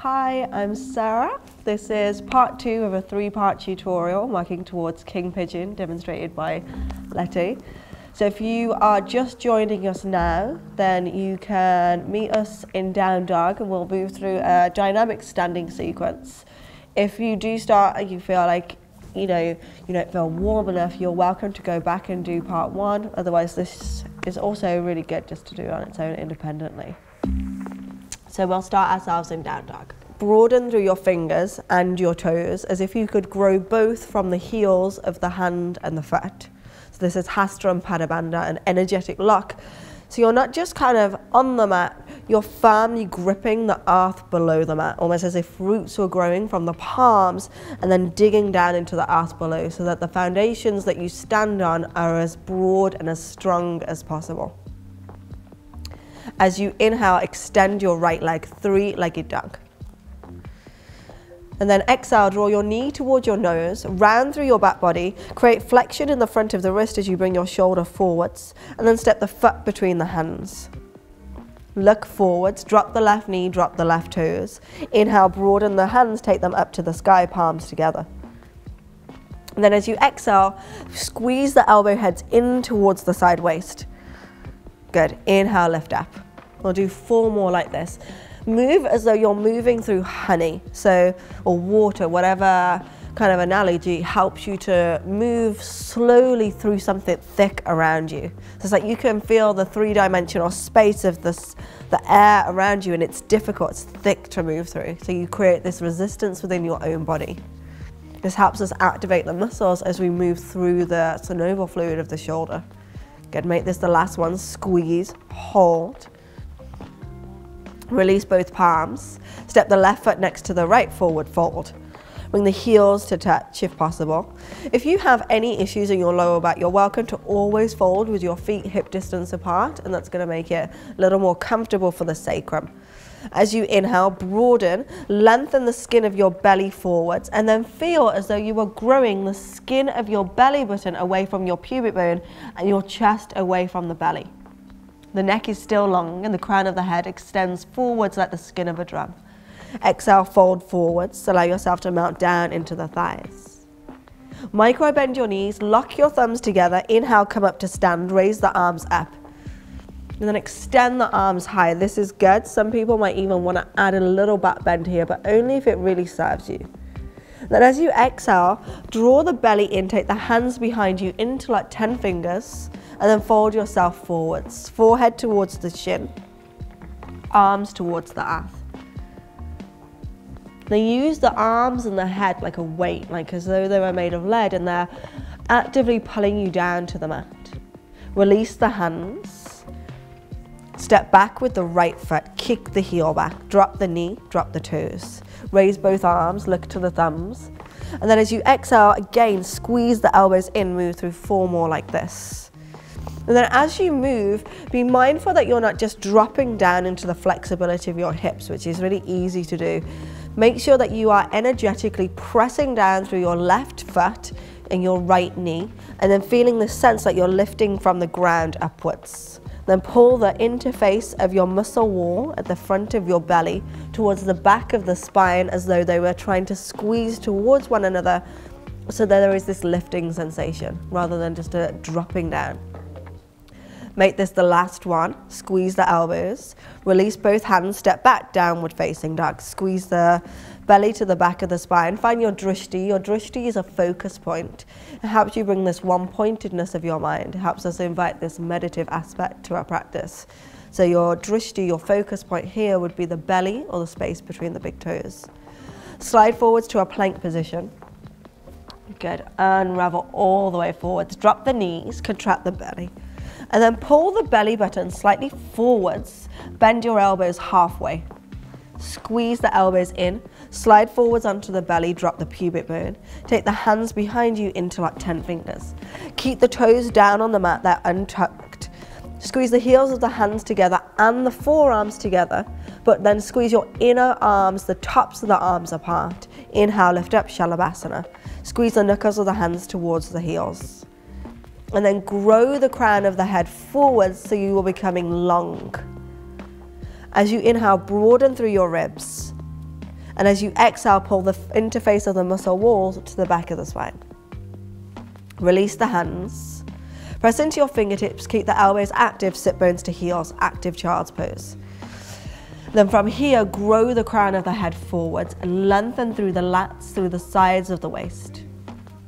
Hi, I'm Sarah. This is part 2 of a 3-part tutorial working towards King Pigeon demonstrated by Letty. So if you are just joining us now, then you can meet us in down dog and we'll move through a dynamic standing sequence. If you do start and you feel like you don't feel warm enough, you're welcome to go back and do part 1. Otherwise, this is also really good just to do on its own independently. So we'll start ourselves in down dog. Broaden through your fingers and your toes as if you could grow both from the heels of the hand and the foot. So this is Hastram Padabandha, an energetic lock. So you're not just kind of on the mat, you're firmly gripping the earth below the mat, almost as if roots were growing from the palms and then digging down into the earth below so that the foundations that you stand on are as broad and as strong as possible. As you inhale, extend your right leg, 3-legged dog. And then exhale, draw your knee towards your nose, round through your back body, create flexion in the front of the wrist as you bring your shoulder forwards, and then step the foot between the hands. Look forwards, drop the left knee, drop the left toes. Inhale, broaden the hands, take them up to the sky, palms together. And then as you exhale, squeeze the elbow heads in towards the side waist. Good, inhale, lift up. We'll do 4 more like this. Move as though you're moving through honey, or water, whatever kind of analogy helps you to move slowly through something thick around you. So it's like you can feel the 3-dimensional space of the air around you, and it's difficult, it's thick to move through. So you create this resistance within your own body. This helps us activate the muscles as we move through the synovial fluid of the shoulder. Good, make this the last one. Squeeze, hold. Release both palms. Step the left foot next to the right, forward fold. Bring the heels to touch if possible. If you have any issues in your lower back, you're welcome to always fold with your feet hip distance apart, and that's going to make it a little more comfortable for the sacrum. As you inhale, broaden, lengthen the skin of your belly forwards, and then feel as though you are growing the skin of your belly button away from your pubic bone and your chest away from the belly. The neck is still long and the crown of the head extends forwards like the skin of a drum. Exhale, fold forwards, allow yourself to melt down into the thighs. Micro bend your knees, lock your thumbs together, inhale, come up to stand, raise the arms up. And then extend the arms high. This is good. Some people might even want to add a little back bend here, but only if it really serves you. Then as you exhale, draw the belly in, take the hands behind you into like 10 fingers, and then fold yourself forwards. Forehead towards the shin, arms towards the earth. Then use the arms and the head like a weight, like as though they were made of lead, and they're actively pulling you down to the mat. Release the hands. Step back with the right foot, kick the heel back, drop the knee, drop the toes. Raise both arms, look to the thumbs. And then as you exhale, again, squeeze the elbows in, move through 4 more like this. And then as you move, be mindful that you're not just dropping down into the flexibility of your hips, which is really easy to do. Make sure that you are energetically pressing down through your left foot and your right knee, and then feeling the sense that you're lifting from the ground upwards. Then pull the interface of your muscle wall at the front of your belly towards the back of the spine as though they were trying to squeeze towards one another, so that there is this lifting sensation rather than just a dropping down. Make this the last one. Squeeze the elbows. Release both hands, step back, downward facing dog. Squeeze the belly to the back of the spine. Find your drishti. Your drishti is a focus point. It helps you bring this one-pointedness of your mind. It helps us invite this meditative aspect to our practice. So your drishti, your focus point here would be the belly or the space between the big toes. Slide forwards to a plank position. Good. Unravel all the way forwards. Drop the knees, contract the belly. And then pull the belly button slightly forwards, bend your elbows halfway. Squeeze the elbows in, slide forwards onto the belly, drop the pubic bone. Take the hands behind you into like 10 fingers. Keep the toes down on the mat, they're untucked. Squeeze the heels of the hands together and the forearms together, but then squeeze your inner arms, the tops of the arms apart. Inhale, lift up, Shalabhasana. Squeeze the knuckles of the hands towards the heels. And then grow the crown of the head forwards so you are becoming long. As you inhale, broaden through your ribs. And as you exhale, pull the interface of the muscle walls to the back of the spine. Release the hands. Press into your fingertips, keep the elbows active, sit bones to heels, active child's pose. Then from here, grow the crown of the head forwards and lengthen through the lats, through the sides of the waist.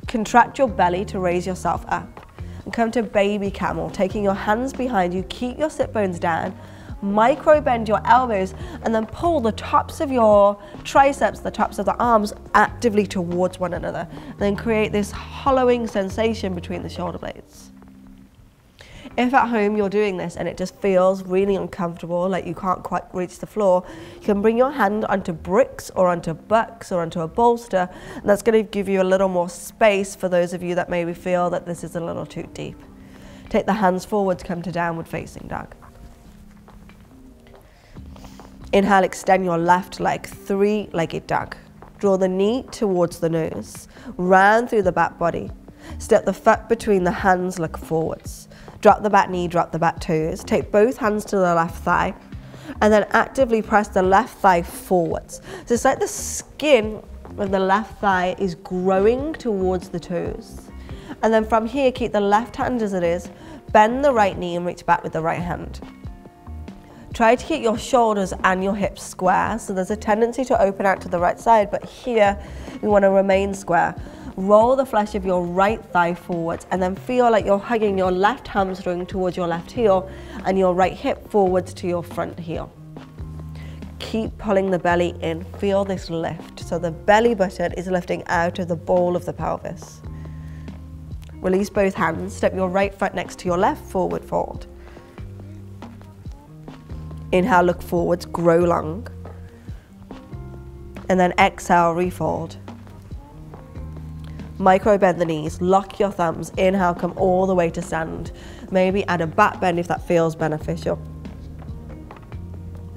Contract your belly to raise yourself up and come to baby camel, taking your hands behind you, keep your sit bones down, micro bend your elbows and then pull the tops of your triceps, the tops of the arms actively towards one another. And then create this hollowing sensation between the shoulder blades. If at home you're doing this and it just feels really uncomfortable, like you can't quite reach the floor, you can bring your hand onto bricks or onto bucks or onto a bolster, and that's going to give you a little more space for those of you that maybe feel that this is a little too deep. Take the hands forwards, come to downward facing dog. Inhale, extend your left leg, three-legged dog. Draw the knee towards the nose, round through the back body. Step the foot between the hands, look forwards. Drop the back knee, drop the back toes. Take both hands to the left thigh and then actively press the left thigh forwards. So it's like the skin of the left thigh is growing towards the toes. And then from here, keep the left hand as it is, bend the right knee and reach back with the right hand. Try to keep your shoulders and your hips square. So there's a tendency to open out to the right side, but here you want to remain square. Roll the flesh of your right thigh forwards and then feel like you're hugging your left hamstring towards your left heel and your right hip forwards to your front heel. Keep pulling the belly in, feel this lift. So the belly button is lifting out of the bowl of the pelvis. Release both hands, step your right foot next to your left, forward fold. Inhale, look forwards, grow long. And then exhale, refold. Micro bend the knees, lock your thumbs, inhale, come all the way to stand. Maybe add a back bend if that feels beneficial.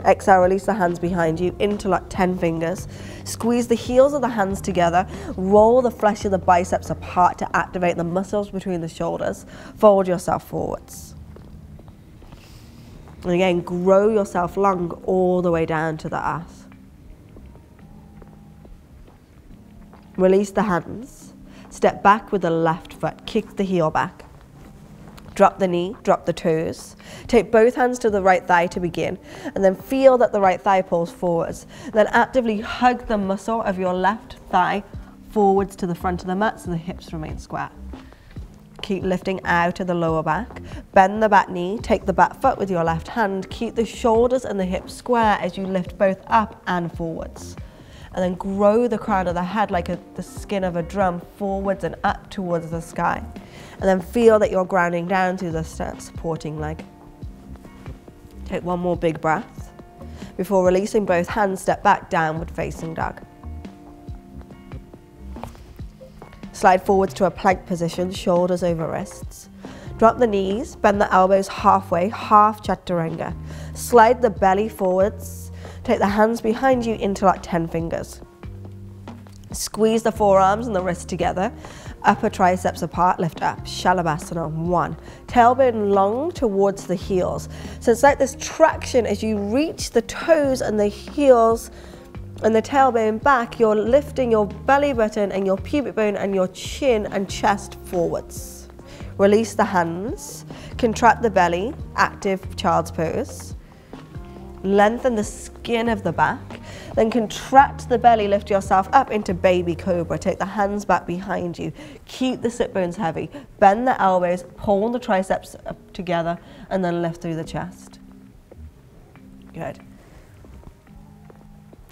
Exhale, release the hands behind you, interlock 10 fingers. Squeeze the heels of the hands together, roll the flesh of the biceps apart to activate the muscles between the shoulders. Fold yourself forwards. And again, grow yourself long all the way down to the earth. Release the hands. Step back with the left foot, kick the heel back. Drop the knee, drop the toes. Take both hands to the right thigh to begin, and then feel that the right thigh pulls forwards. Then actively hug the muscle of your left thigh forwards to the front of the mat so the hips remain square. Keep lifting out of the lower back. Bend the back knee, take the back foot with your left hand. Keep the shoulders and the hips square as you lift both up and forwards. And then grow the crown of the head like the skin of a drum forwards and up towards the sky. And then feel that you're grounding down through the supporting leg. Take one more big breath. Before releasing both hands, step back, downward facing dog. Slide forwards to a plank position, shoulders over wrists. Drop the knees, bend the elbows halfway, half chaturanga. Slide the belly forwards. Take the hands behind you, interlock 10 fingers. Squeeze the forearms and the wrists together. Upper triceps apart, lift up. Shalabhasana, 1. Tailbone long towards the heels. So it's like this traction as you reach the toes and the heels and the tailbone back, you're lifting your belly button and your pubic bone and your chin and chest forwards. Release the hands, contract the belly, active child's pose. Lengthen the skin of the back, then contract the belly, lift yourself up into baby cobra. Take the hands back behind you. Keep the sit bones heavy. Bend the elbows, pull the triceps up together, and then lift through the chest. Good.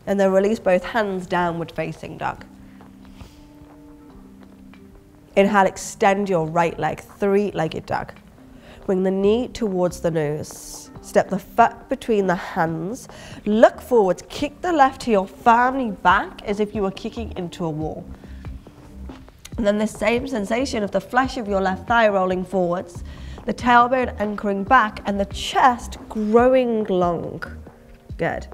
And then release both hands, downward facing dog. Inhale, extend your right leg, three-legged dog. Bring the knee towards the nose. Step the foot between the hands. Look forwards, kick the left heel firmly back as if you were kicking into a wall. And then the same sensation of the flesh of your left thigh rolling forwards, the tailbone anchoring back, and the chest growing long. Good.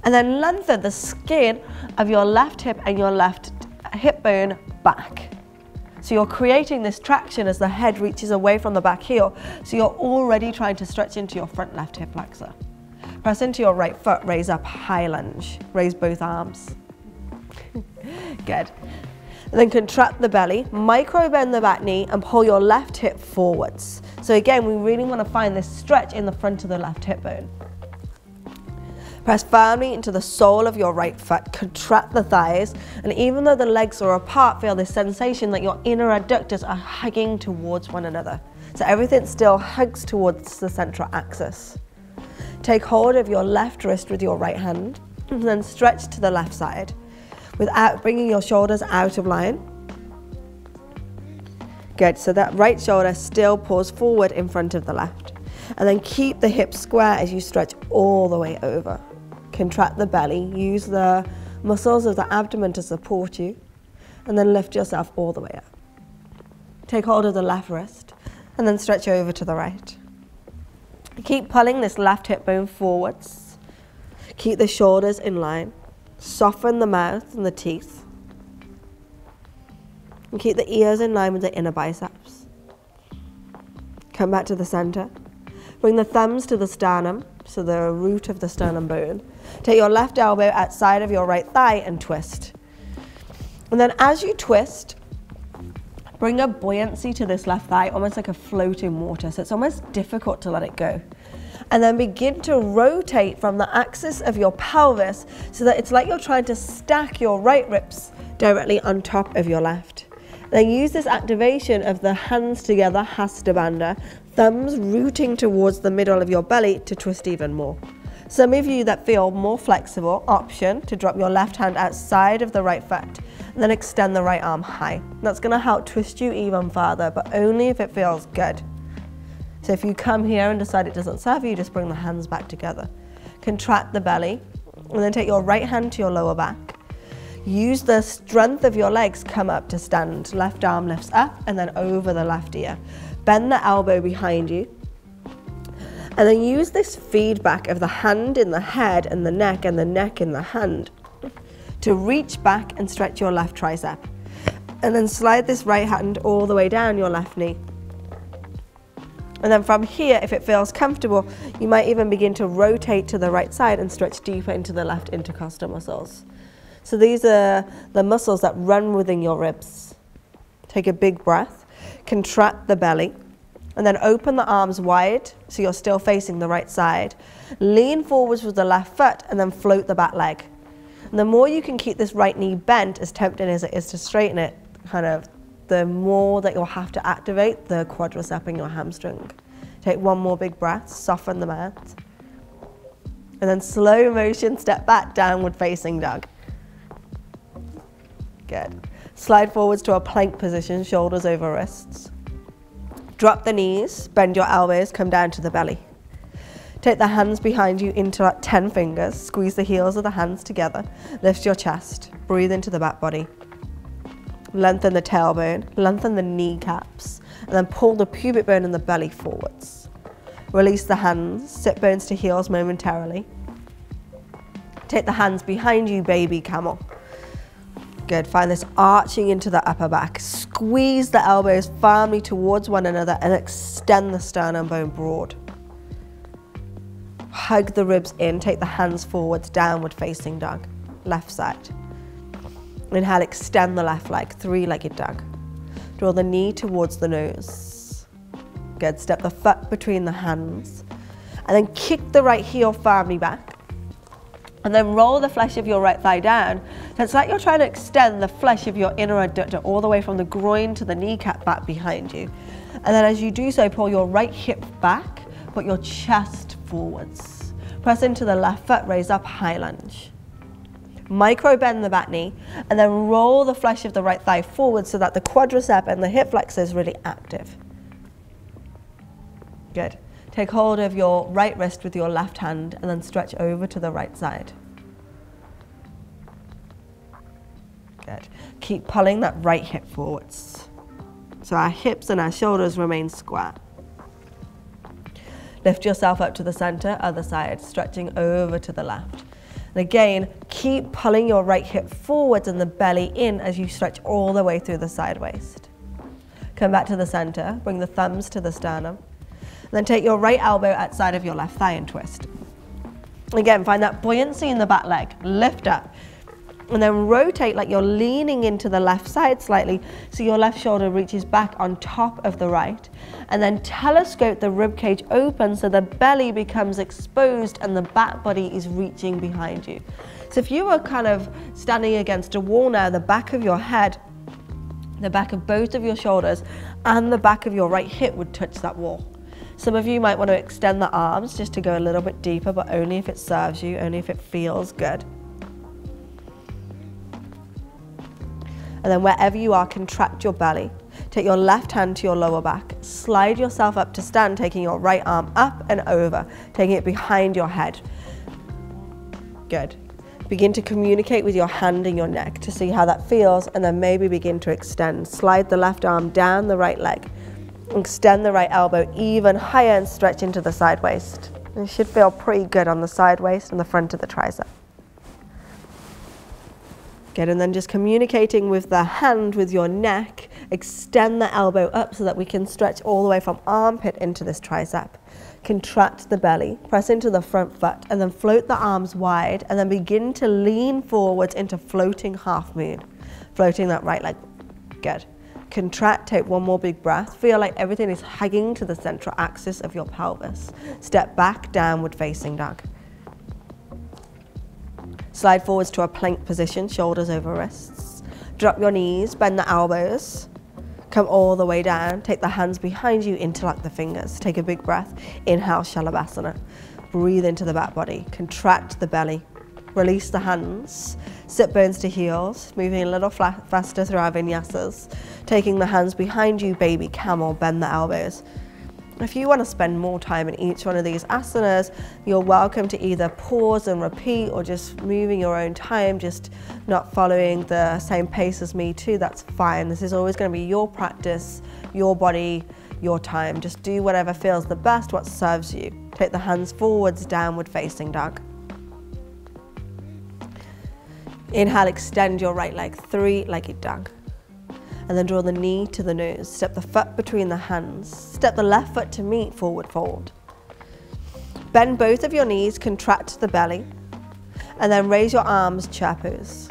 And then lengthen the skin of your left hip and your left hip bone back. So you're creating this traction as the head reaches away from the back heel. So you're already trying to stretch into your front left hip flexor. Press into your right foot, raise up, high lunge. Raise both arms. Good. And then contract the belly, micro bend the back knee and pull your left hip forwards. So again, we really want to find this stretch in the front of the left hip bone. Press firmly into the sole of your right foot, contract the thighs, and even though the legs are apart, feel this sensation that your inner adductors are hugging towards one another. So everything still hugs towards the central axis. Take hold of your left wrist with your right hand, and then stretch to the left side, without bringing your shoulders out of line. Good, so that right shoulder still pulls forward in front of the left. And then keep the hips square as you stretch all the way over. Contract the belly, use the muscles of the abdomen to support you, and then lift yourself all the way up. Take hold of the left wrist, and then stretch over to the right. Keep pulling this left hip bone forwards. Keep the shoulders in line. Soften the mouth and the teeth. And keep the ears in line with the inner biceps. Come back to the center. Bring the thumbs to the sternum, so the root of the sternum bone. Take your left elbow outside of your right thigh and twist. And then as you twist, bring a buoyancy to this left thigh, almost like a float in water. So it's almost difficult to let it go. And then begin to rotate from the axis of your pelvis so that it's like you're trying to stack your right ribs directly on top of your left. Then use this activation of the hands together, Hasta Bandha, thumbs rooting towards the middle of your belly to twist even more. Some of you that feel more flexible, option to drop your left hand outside of the right foot and then extend the right arm high. That's going to help twist you even further, but only if it feels good. So if you come here and decide it doesn't serve you, just bring the hands back together. Contract the belly, and then take your right hand to your lower back. Use the strength of your legs, come up to stand. Left arm lifts up and then over the left ear. Bend the elbow behind you. And then use this feedback of the hand in the head and the neck in the hand to reach back and stretch your left tricep. And then slide this right hand all the way down your left knee. And then from here, if it feels comfortable, you might even begin to rotate to the right side and stretch deeper into the left intercostal muscles. So these are the muscles that run within your ribs. Take a big breath, contract the belly, and then open the arms wide so you're still facing the right side. Lean forwards with the left foot and then float the back leg. And the more you can keep this right knee bent, as tempting as it is to straighten it, the more that you'll have to activate the quadricep in your hamstring. Take one more big breath, soften the mouth. And then slow motion, step back, downward facing dog. Good. Slide forwards to a plank position, shoulders over wrists. Drop the knees, bend your elbows, come down to the belly. Take the hands behind you into like 10 fingers, squeeze the heels of the hands together, lift your chest, breathe into the back body. Lengthen the tailbone, lengthen the kneecaps, and then pull the pubic bone and the belly forwards. Release the hands, sit bones to heels momentarily. Take the hands behind you, baby camel. Good, find this arching into the upper back. Squeeze the elbows firmly towards one another and extend the sternum bone broad. Hug the ribs in, take the hands forwards, downward facing dog, left side. Inhale, extend the left leg, three-legged dog. Draw the knee towards the nose. Good, step the foot between the hands. And then kick the right heel firmly back. And then roll the flesh of your right thigh down. So it's like you're trying to extend the flesh of your inner adductor all the way from the groin to the kneecap back behind you. And then as you do so, pull your right hip back, put your chest forwards. Press into the left foot, raise up, high lunge. Micro bend the back knee, and then roll the flesh of the right thigh forward so that the quadricep and the hip flexor is really active. Good. Take hold of your right wrist with your left hand and then stretch over to the right side. Good. Keep pulling that right hip forwards. So our hips and our shoulders remain square. Lift yourself up to the center, other side, stretching over to the left. And again, keep pulling your right hip forwards and the belly in as you stretch all the way through the side waist. Come back to the center, bring the thumbs to the sternum. Then take your right elbow outside of your left thigh and twist. Again, find that buoyancy in the back leg. Lift up. And then rotate like you're leaning into the left side slightly, so your left shoulder reaches back on top of the right. And then telescope the rib cage open so the belly becomes exposed and the back body is reaching behind you. So if you were kind of standing against a wall now, the back of your head, the back of both of your shoulders and the back of your right hip would touch that wall. Some of you might want to extend the arms just to go a little bit deeper, but only if it serves you, only if it feels good. And then wherever you are, contract your belly. Take your left hand to your lower back. Slide yourself up to stand, taking your right arm up and over, taking it behind your head. Good. Begin to communicate with your hand and your neck to see how that feels, and then maybe begin to extend. Slide the left arm down the right leg. Extend the right elbow even higher and stretch into the side waist. It should feel pretty good on the side waist and the front of the tricep. Good, and then just communicating with the hand, with your neck, extend the elbow up so that we can stretch all the way from armpit into this tricep. Contract the belly, press into the front foot, and then float the arms wide, and then begin to lean forwards into floating half moon. Floating that right leg. Good. Contract, take one more big breath. Feel like everything is hugging to the central axis of your pelvis. Step back, downward facing dog. Slide forwards to a plank position, shoulders over wrists. Drop your knees, bend the elbows. Come all the way down. Take the hands behind you, interlock the fingers. Take a big breath. Inhale, Shalabhasana. Breathe into the back body. Contract the belly. Release the hands. Sit bones to heels, moving a little faster through our vinyasas. Taking the hands behind you, baby camel, bend the elbows. If you want to spend more time in each one of these asanas, you're welcome to either pause and repeat or just moving your own time, just not following the same pace as me too, that's fine. This is always going to be your practice, your body, your time. Just do whatever feels the best, what serves you. Take the hands forwards, downward facing dog. Inhale, extend your right leg, three-legged dog. And then draw the knee to the nose. Step the foot between the hands. Step the left foot to meet, forward fold. Bend both of your knees, contract the belly. And then raise your arms, chair pose.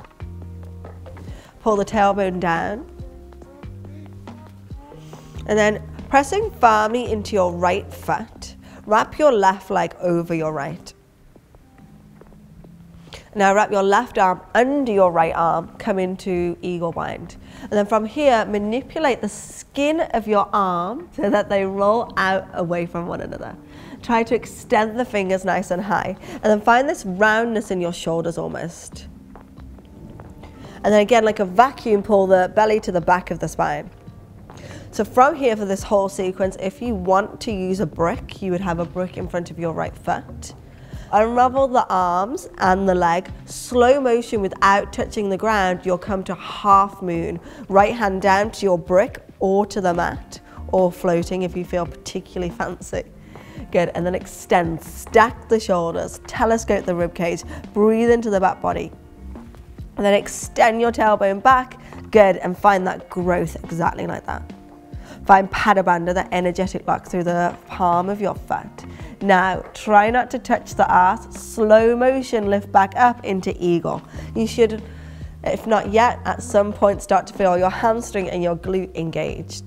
Pull the tailbone down. And then pressing firmly into your right foot, wrap your left leg over your right. Now wrap your left arm under your right arm, come into eagle bind. And then from here, manipulate the skin of your arm so that they roll out away from one another. Try to extend the fingers nice and high. And then find this roundness in your shoulders almost. And then again, like a vacuum, pull the belly to the back of the spine. So from here for this whole sequence, if you want to use a brick, you would have a brick in front of your right foot. Unravel the arms and the leg, slow motion without touching the ground, you'll come to half moon. Right hand down to your brick or to the mat, or floating if you feel particularly fancy. Good, and then extend, stack the shoulders, telescope the rib cage, breathe into the back body. And then extend your tailbone back, good, and find that growth exactly like that. Find Padabandha, that energetic lock through the palm of your foot. Now, try not to touch the earth. Slow motion, lift back up into eagle. You should, if not yet, at some point start to feel your hamstring and your glute engaged.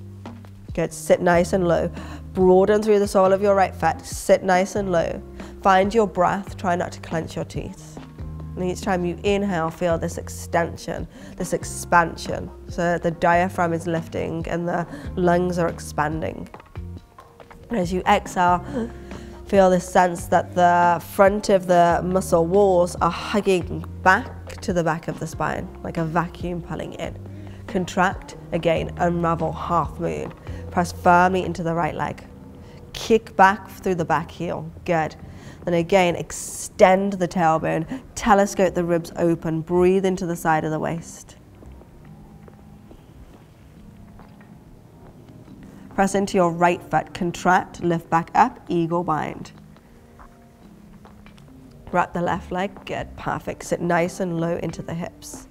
Good, sit nice and low. Broaden through the sole of your right foot. Sit nice and low. Find your breath, try not to clench your teeth. And each time you inhale, feel this extension, this expansion. So the diaphragm is lifting and the lungs are expanding. And as you exhale, feel this sense that the front of the muscle walls are hugging back to the back of the spine, like a vacuum pulling in. Contract, again, unravel half moon. Press firmly into the right leg. Kick back through the back heel, good. Then again, extend the tailbone, telescope the ribs open, breathe into the side of the waist. Press into your right foot, contract, lift back up, eagle bind. Wrap the left leg, good, perfect. Sit nice and low into the hips.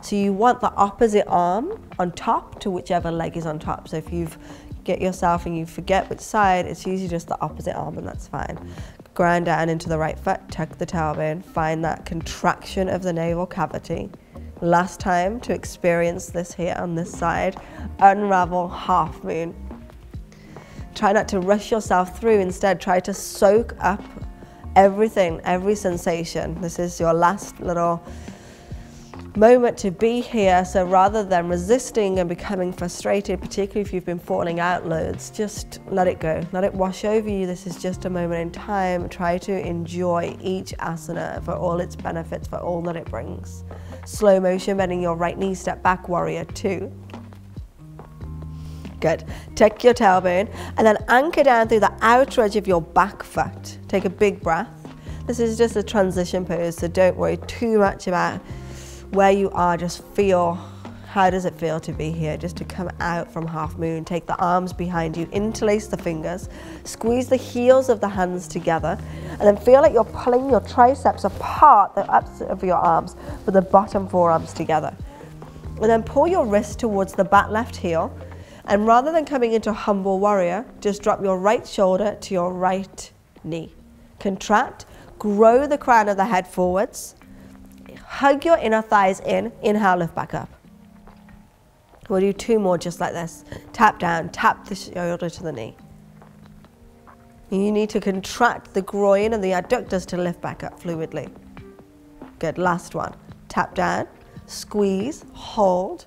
So you want the opposite arm on top to whichever leg is on top. So if you get yourself and you forget which side, it's usually just the opposite arm and that's fine. Ground down into the right foot, tuck the tailbone, find that contraction of the navel cavity. Last time to experience this here on this side, unravel half moon. Try not to rush yourself through, instead try to soak up everything, every sensation. This is your last little moment to be here, so rather than resisting and becoming frustrated, particularly if you've been falling out loads, just let it go, let it wash over you. This is just a moment in time. Try to enjoy each asana for all its benefits, for all that it brings. Slow motion, bending your right knee, step back, warrior two. Good. Tuck your tailbone and then anchor down through the outer edge of your back foot. Take a big breath. This is just a transition pose, so don't worry too much about where you are. Just feel, how does it feel to be here? Just to come out from half moon. Take the arms behind you, interlace the fingers, squeeze the heels of the hands together, and then feel like you're pulling your triceps apart, the ups of your arms, with the bottom forearms together. And then pull your wrist towards the back left heel, and rather than coming into humble warrior, just drop your right shoulder to your right knee. Contract, grow the crown of the head forwards, hug your inner thighs in, inhale, lift back up. We'll do two more just like this. Tap down, tap the shoulder to the knee. You need to contract the groin and the adductors to lift back up fluidly. Good, last one. Tap down, squeeze, hold,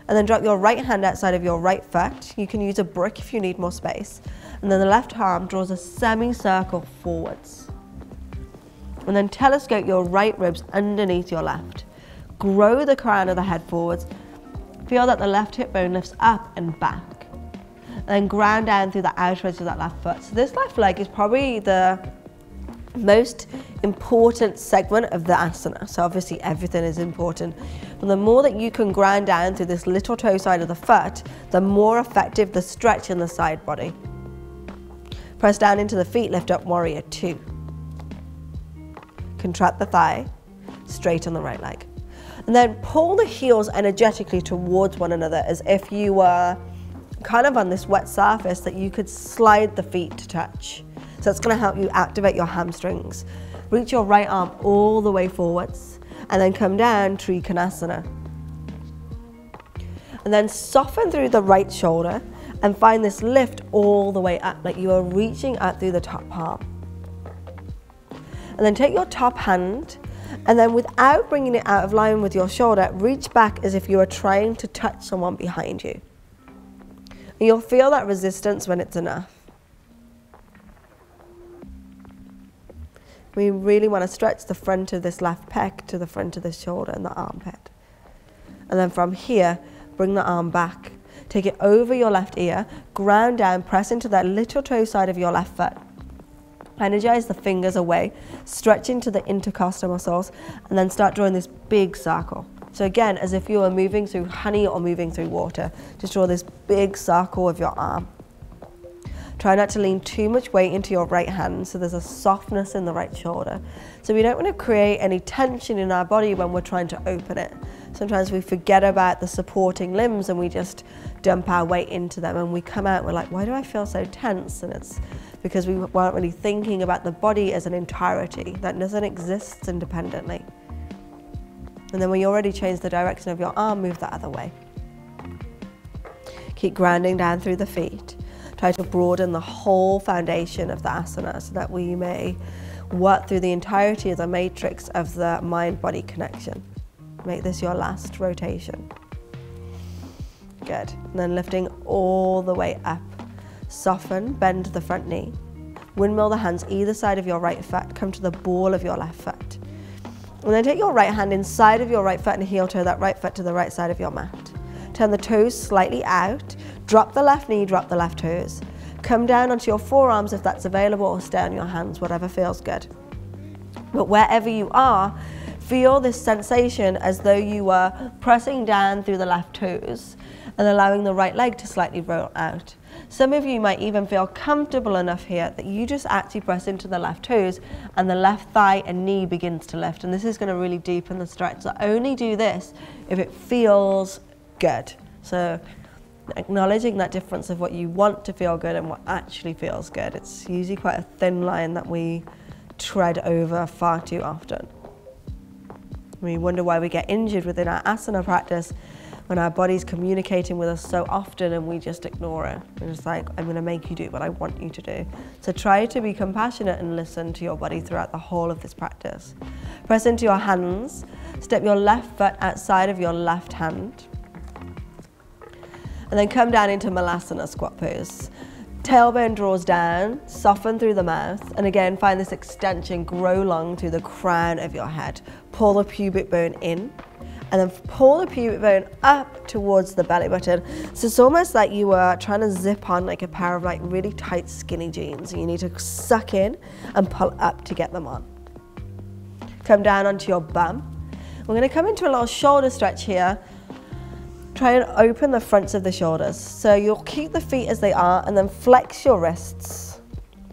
and then drop your right hand outside of your right foot. You can use a brick if you need more space. And then the left arm draws a semicircle forwards. And then telescope your right ribs underneath your left. Grow the crown of the head forwards. Feel that the left hip bone lifts up and back. And then ground down through the outer edge of that left foot. So this left leg is probably the most important segment of the asana. So obviously everything is important. But the more that you can ground down through this little toe side of the foot, the more effective the stretch in the side body. Press down into the feet, lift up, warrior two. Contract the thigh, straighten the right leg. And then pull the heels energetically towards one another as if you were kind of on this wet surface that you could slide the feet to touch. So it's going to help you activate your hamstrings. Reach your right arm all the way forwards and then come down, Trikonasana. And then soften through the right shoulder and find this lift all the way up, like you are reaching out through the top palm. And then take your top hand and then without bringing it out of line with your shoulder, reach back as if you are trying to touch someone behind you. And you'll feel that resistance when it's enough. We really want to stretch the front of this left pec to the front of the shoulder and the armpit. And then from here, bring the arm back. Take it over your left ear, ground down, press into that little toe side of your left foot. Energize the fingers away, stretch into the intercostal muscles, and then start drawing this big circle. So again, as if you were moving through honey or moving through water, just draw this big circle with your arm. Try not to lean too much weight into your right hand, so there's a softness in the right shoulder. So we don't want to create any tension in our body when we're trying to open it. Sometimes we forget about the supporting limbs and we just dump our weight into them and we come out, we're like, why do I feel so tense? And it's because we weren't really thinking about the body as an entirety that doesn't exist independently. And then when you're ready, change the direction of your arm, move the other way. Keep grounding down through the feet. Try to broaden the whole foundation of the asana so that we may work through the entirety of the matrix of the mind-body connection. Make this your last rotation. Good. And then lifting all the way up. Soften, bend the front knee. Windmill the hands either side of your right foot. Come to the ball of your left foot. And then take your right hand inside of your right foot and heel toe that right foot to the right side of your mat. Turn the toes slightly out. Drop the left knee, drop the left toes. Come down onto your forearms if that's available, or stay on your hands, whatever feels good. But wherever you are, feel this sensation as though you were pressing down through the left toes and allowing the right leg to slightly roll out. Some of you might even feel comfortable enough here that you just actually press into the left toes and the left thigh and knee begins to lift. And this is going to really deepen the stretch. So only do this if it feels good. So Acknowledging that difference of what you want to feel good and what actually feels good. It's usually quite a thin line that we tread over far too often. We wonder why we get injured within our asana practice when our body's communicating with us so often and we just ignore it. We're just like, I'm going to make you do what I want you to do. So try to be compassionate and listen to your body throughout the whole of this practice. Press into your hands. Step your left foot outside of your left hand. And then come down into Malasana squat pose. Tailbone draws down, soften through the mouth, and again find this extension, grow long through the crown of your head. Pull the pubic bone in, and then pull the pubic bone up towards the belly button. So it's almost like you were trying to zip on like a pair of like really tight skinny jeans. You need to suck in and pull up to get them on. Come down onto your bum. We're going to come into a little shoulder stretch here. Try and open the fronts of the shoulders. So you'll keep the feet as they are and then flex your wrists.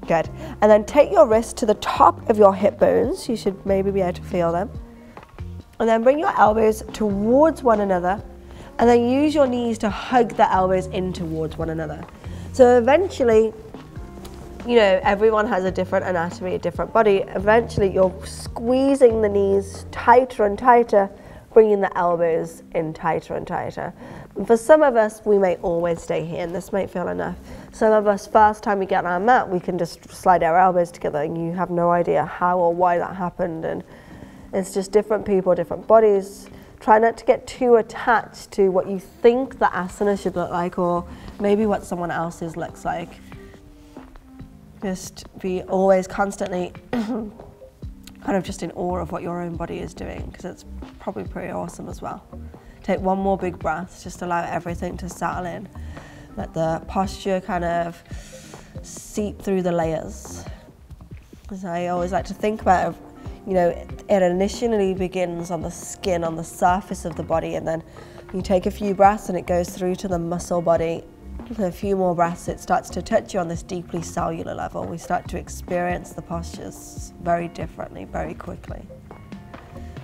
Good. And then take your wrists to the top of your hip bones. You should maybe be able to feel them. And then bring your elbows towards one another and then use your knees to hug the elbows in towards one another. So eventually, you know, everyone has a different anatomy, a different body. Eventually you're squeezing the knees tighter and tighter, bringing the elbows in tighter and tighter. And for some of us, we may always stay here, and this might feel enough. Some of us, first time we get on our mat, we can just slide our elbows together, and you have no idea how or why that happened. And it's just different people, different bodies. Try not to get too attached to what you think the asana should look like, or maybe what someone else's looks like. Just be always constantly kind of just in awe of what your own body is doing, because it's probably pretty awesome as well. Take one more big breath, just allow everything to settle in. Let the posture kind of seep through the layers. As I always like to think about, you know, it initially begins on the skin, on the surface of the body, and then you take a few breaths and it goes through to the muscle body. With a few more breaths, it starts to touch you on this deeply cellular level. We start to experience the postures very differently, very quickly.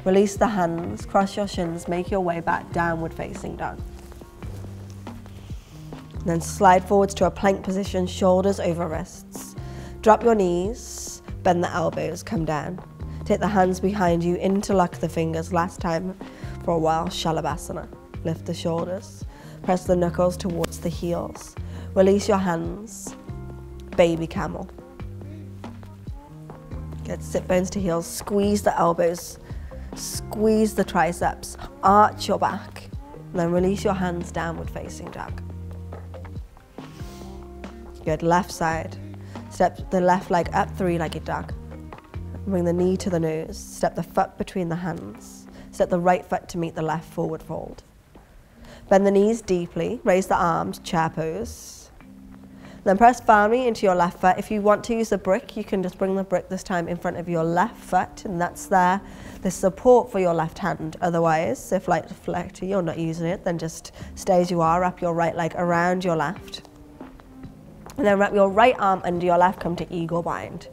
Release the hands, cross your shins, make your way back downward facing dog. And then slide forwards to a plank position, shoulders over wrists. Drop your knees, bend the elbows, come down. Take the hands behind you, interlock the fingers. Last time for a while, Shalabhasana. Lift the shoulders, press the knuckles towards the heels. Release your hands, baby camel. Good, sit bones to heels, squeeze the elbows, squeeze the triceps, arch your back, and then release your hands, downward facing dog. Good, left side. Step the left leg up, three-legged dog. Bring the knee to the nose, step the foot between the hands. Step the right foot to meet the left forward fold. Bend the knees deeply, raise the arms, chair pose. Then press firmly into your left foot. If you want to use the brick, you can just bring the brick this time in front of your left foot, and that's there, the support for your left hand. Otherwise, if like flexion, you're not using it, then just stay as you are, wrap your right leg around your left. And then wrap your right arm under your left, come to eagle bind.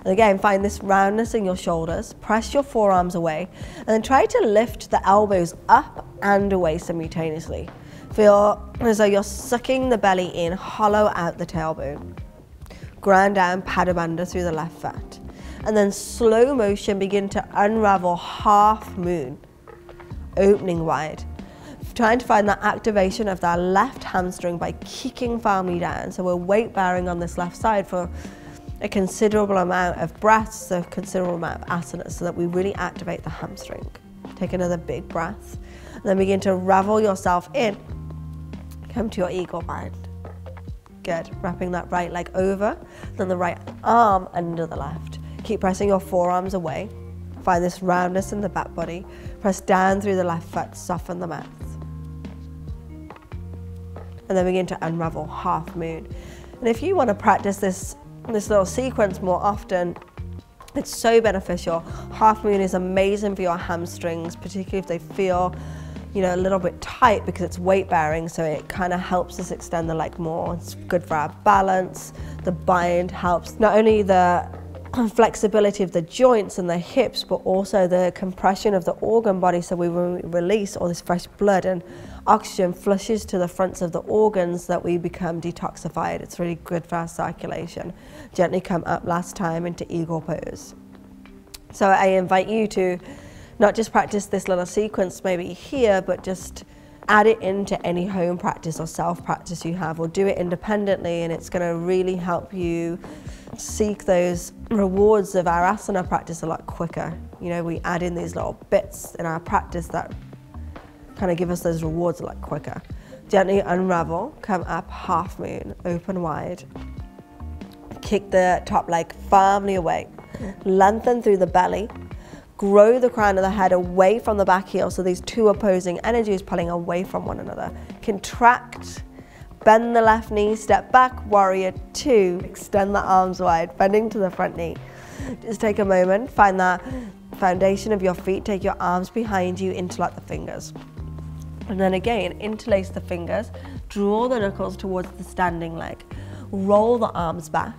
And again, find this roundness in your shoulders, press your forearms away, and then try to lift the elbows up and away simultaneously. Feel as though you're sucking the belly in, hollow out the tailbone. Ground down, Padabandha through the left foot. And then slow motion, begin to unravel half moon, opening wide. Trying to find that activation of that left hamstring by kicking firmly down. So we're weight bearing on this left side for a considerable amount of breaths, a considerable amount of asanas, so that we really activate the hamstring. Take another big breath, and then begin to ravel yourself in. Come to your eagle bind. Good, wrapping that right leg over, then the right arm under the left. Keep pressing your forearms away. Find this roundness in the back body. Press down through the left foot, soften the mouth. And then begin to unravel half moon. And if you want to practice this little sequence more often, it's so beneficial. Half moon is amazing for your hamstrings, particularly if they feel, you know, a little bit tight because it's weight bearing, so it kind of helps us extend the leg more. It's good for our balance. The bind helps not only the flexibility of the joints and the hips, but also the compression of the organ body. So we release all this fresh blood and oxygen flushes to the fronts of the organs that we become detoxified. It's really good for our circulation. Gently come up last time into eagle pose. So I invite you to not just practice this little sequence maybe here, but just add it into any home practice or self-practice you have, or do it independently, and it's going to really help you seek those rewards of our asana practice a lot quicker. You know, we add in these little bits in our practice that kind of give us those rewards a lot quicker. Gently unravel, come up, half moon, open wide. Kick the top leg firmly away. Lengthen through the belly. Grow the crown of the head away from the back heel, so these two opposing energies pulling away from one another. Contract, bend the left knee, step back, warrior two. Extend the arms wide, bending to the front knee. Just take a moment, find that foundation of your feet, take your arms behind you, interlock the fingers. And then again, interlace the fingers, draw the knuckles towards the standing leg, roll the arms back,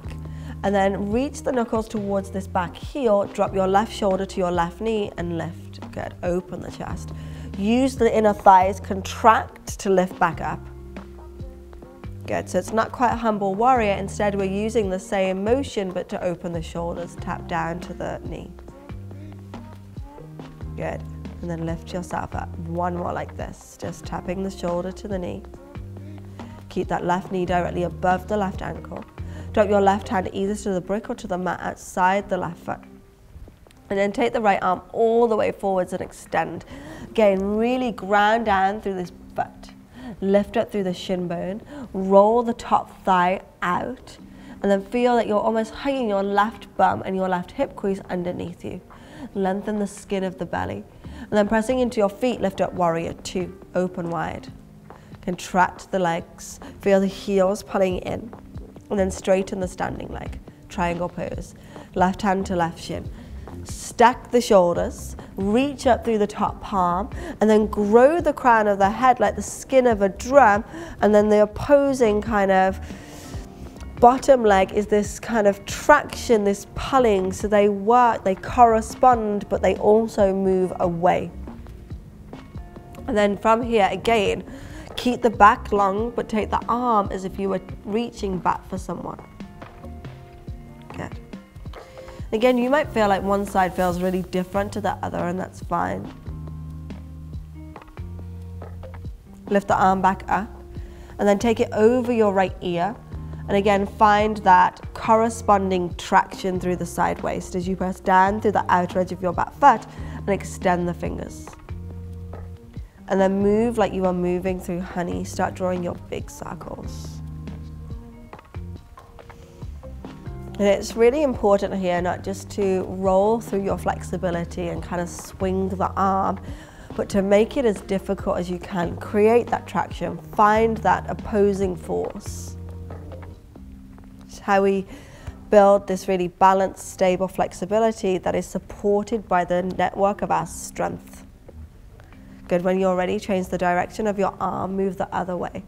and then reach the knuckles towards this back heel, drop your left shoulder to your left knee and lift. Good, open the chest. Use the inner thighs, contract to lift back up. Good, so it's not quite a humble warrior, instead we're using the same motion but to open the shoulders, tap down to the knee. Good, and then lift yourself up. One more like this, just tapping the shoulder to the knee. Keep that left knee directly above the left ankle. Drop your left hand either to the brick or to the mat outside the left foot. And then take the right arm all the way forwards and extend. Again, really ground down through this foot. Lift up through the shin bone. Roll the top thigh out. And then feel that you're almost hugging your left bum and your left hip crease underneath you. Lengthen the skin of the belly. And then pressing into your feet, lift up warrior two. Open wide. Contract the legs. Feel the heels pulling in. And then straighten the standing leg, triangle pose. Left hand to left shin. Stack the shoulders, reach up through the top palm, and then grow the crown of the head like the skin of a drum, and then the opposing kind of bottom leg is this kind of traction, this pulling, so they work, they correspond, but they also move away. And then from here again, keep the back long, but take the arm as if you were reaching back for someone. Good. Again, you might feel like one side feels really different to the other, and that's fine. Lift the arm back up, and then take it over your right ear. And again, find that corresponding traction through the side waist as you press down through the outer edge of your back foot and extend the fingers. And then move like you are moving through honey. Start drawing your big circles. And it's really important here not just to roll through your flexibility and kind of swing the arm, but to make it as difficult as you can. Create that traction. Find that opposing force. It's how we build this really balanced, stable flexibility that is supported by the network of our strength. Good, when you're ready, change the direction of your arm, move the other way.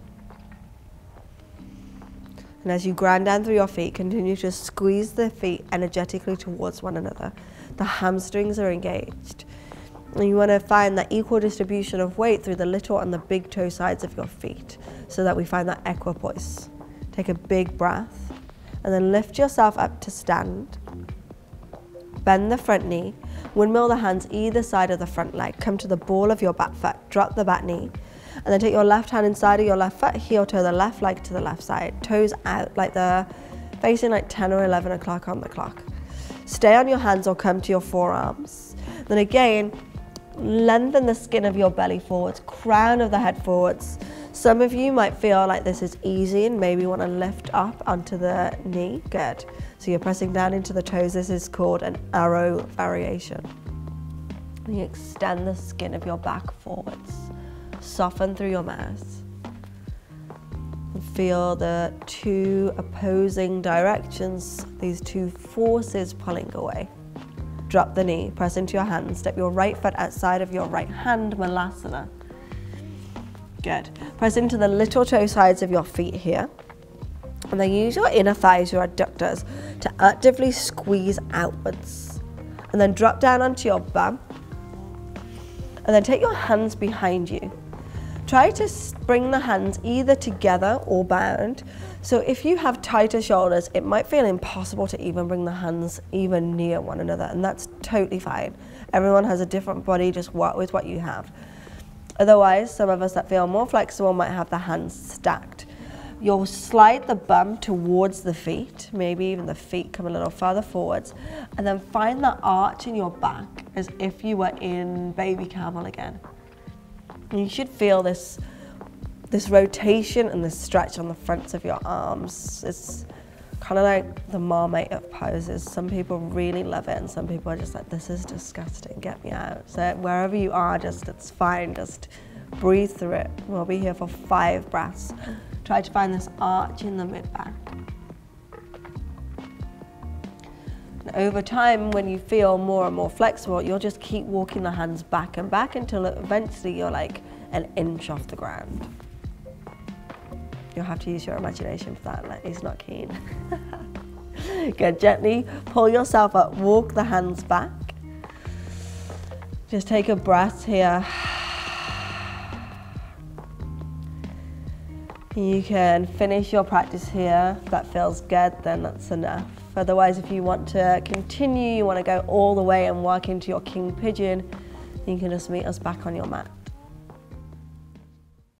And as you grind down through your feet, continue to squeeze the feet energetically towards one another. The hamstrings are engaged. And you want to find that equal distribution of weight through the little and the big toe sides of your feet so that we find that equipoise. Take a big breath and then lift yourself up to stand. Bend the front knee. Windmill the hands either side of the front leg. Come to the ball of your back foot. Drop the back knee. And then take your left hand inside of your left foot. Heel toe the left leg to the left side. Toes out like they're facing like 10 or 11 o'clock on the clock. Stay on your hands or come to your forearms. Then again, lengthen the skin of your belly forwards. Crown of the head forwards. Some of you might feel like this is easy and maybe want to lift up onto the knee. Good. So you're pressing down into the toes. This is called an arrow variation. And you extend the skin of your back forwards. Soften through your mouth. And feel the two opposing directions, these two forces pulling away. Drop the knee, press into your hands. Step your right foot outside of your right hand, Malasana. Good. Press into the little toe sides of your feet here. And then use your inner thighs, your adductors, to actively squeeze outwards. And then drop down onto your bum. And then take your hands behind you. Try to bring the hands either together or bound. So if you have tighter shoulders, it might feel impossible to even bring the hands even near one another, and that's totally fine. Everyone has a different body, just work with what you have. Otherwise, some of us that feel more flexible might have the hands stacked. You'll slide the bum towards the feet, maybe even the feet come a little further forwards, and then find the arch in your back as if you were in baby camel again. And you should feel this rotation and this stretch on the fronts of your arms. It's kind of like the marmite of poses. Some people really love it and some people are just like, this is disgusting, get me out. So wherever you are, it's fine, just breathe through it. We'll be here for 5 breaths. Try to find this arch in the mid-back. And over time, when you feel more and more flexible, you'll just keep walking the hands back and back until eventually you're like an inch off the ground. You'll have to use your imagination for that, like he's not keen. Good, gently pull yourself up, walk the hands back. Just take a breath here. You can finish your practice here. If that feels good, then that's enough. Otherwise, if you want to continue, you want to go all the way and work into your King Pigeon, you can just meet us back on your mat.